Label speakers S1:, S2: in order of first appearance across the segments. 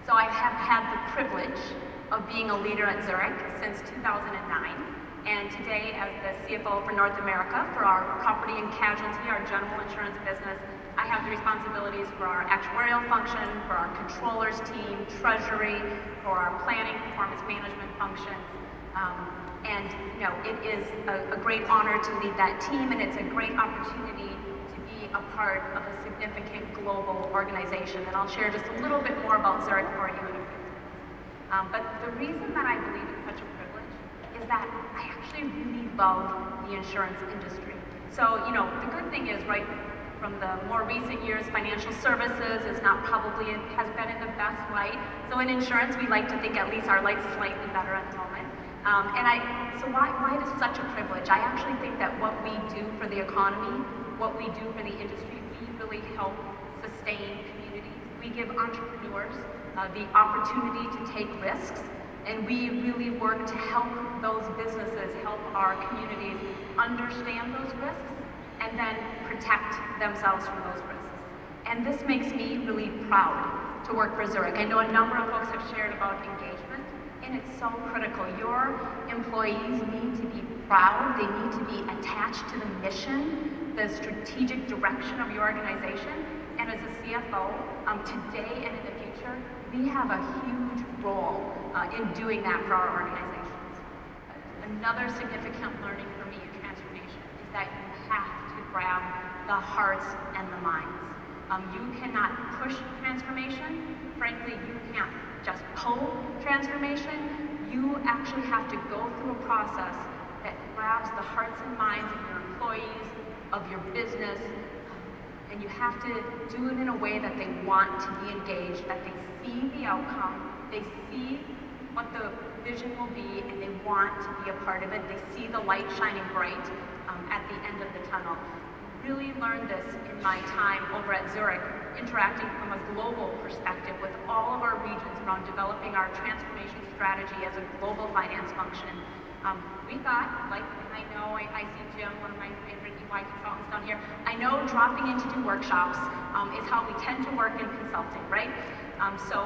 S1: So I have had the privilege of being a leader at Zurich since 2009, and today as the CFO for North America for our property and casualty, our general insurance business, I have the responsibilities for our actuarial function, for our controllers team, treasury, for our planning, performance management functions. And you know, it is a great honor to lead that team, and it's a great opportunity to be a part of a significant global organization. And I'll share just a little bit more about Zurich for you in a few minutes. But the reason that I believe it's such a privilege is that I actually really love the insurance industry. So, you know, the good thing is, right, from the more recent years, financial services has been in the best light. So in insurance, we like to think at least our light's slightly better at the moment. So why it is such a privilege? I actually think that what we do for the economy, what we do for the industry, we really help sustain communities. We give entrepreneurs the opportunity to take risks, and we really work to help those businesses, help our communities understand those risks and then protect themselves from those risks. And this makes me really proud to work for Zurich. I know a number of folks have shared about engagement, and it's so critical. Your employees need to be proud, they need to be attached to the mission, the strategic direction of your organization. And as a CFO, today and in the future, we have a huge role in doing that for our organizations. Another significant learning for me in transformation is that you have to grab the hearts and the minds. You cannot push transformation. Frankly, you can't just pull transformation. You actually have to go through a process that grabs the hearts and minds of your employees, of your business, and you have to do it in a way that they want to be engaged, that they see the outcome, they see what the vision will be, and they want to be a part of it. They see the light shining bright at the end of the tunnel. Really learned this in my time over at Zurich, interacting from a global perspective with all of our regions around developing our transformation strategy as a global finance function. We thought, like, I know, I see Jim, one of my favorite EY consultants down here, I know dropping in to do workshops is how we tend to work in consulting, right? So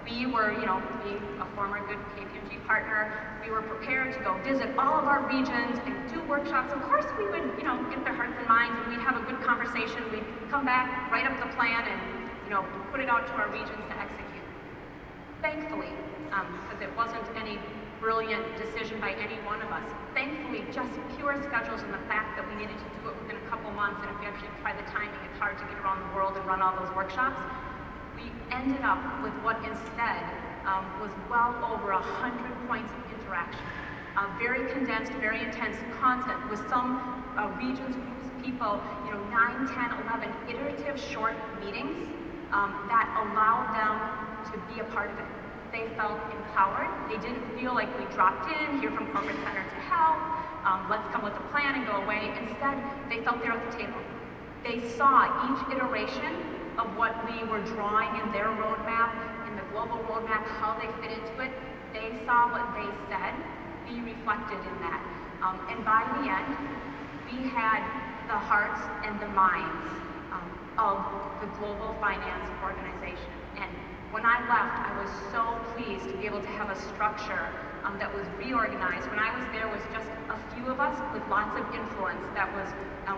S1: we were, you know, being a former good KPMG partner, we were prepared to go visit all of our regions and do workshops. Of course, we would, you know, get their hearts and minds, and we'd have a good conversation. We'd come back, write up the plan, and, you know, put it out to our regions to execute. Thankfully, because it wasn't any brilliant decision by any one of us. Thankfully, just pure schedules and the fact that we needed to do it within a couple months, and if you actually try the timing, it's hard to get around the world and run all those workshops. We ended up with what instead was well over 100 points of interaction. Very condensed, very intense content with some regions, groups, people, you know, 9, 10, 11 iterative short meetings that allowed them to be a part of it. They felt empowered. They didn't feel like we dropped in, here from corporate center to help, let's come with a plan and go away. Instead, they felt there at the table. They saw each iteration of what we were drawing in their roadmap, in the global roadmap, how they fit into it. They saw what they said be reflected in that. And by the end, we had the hearts and the minds of the global finance organization. And when I left, I was so pleased to be able to have a structure that was reorganized. When I was there, was just a few of us with lots of influence that was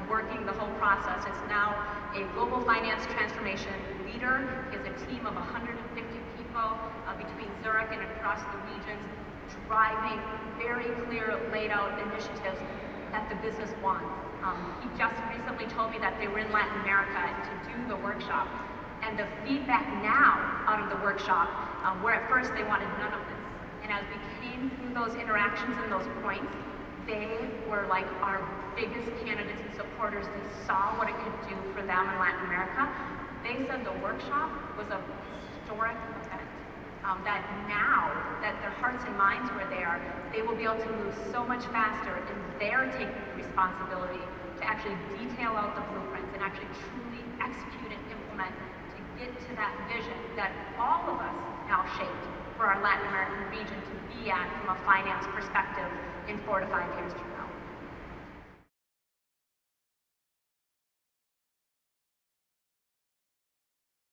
S1: working the whole process. It's now a global finance transformation leader. Is a team of 150 people between Zurich and across the regions, driving very clear, laid out initiatives that the business wants. He just recently told me that they were in Latin America to do the workshop. And the feedback now out of the workshop, where at first they wanted none of this. And as we came through those interactions and those points, they were like our biggest candidates and supporters. They saw what it could do for them in Latin America. They said the workshop was a historic event. That now that their hearts and minds were there, they will be able to move so much faster, and they're taking responsibility to actually detail out the blueprints and actually truly execute and implement to get to that vision that all of us now shaped for our Latin American region to be at from a finance perspective in 4 to 5 years from now.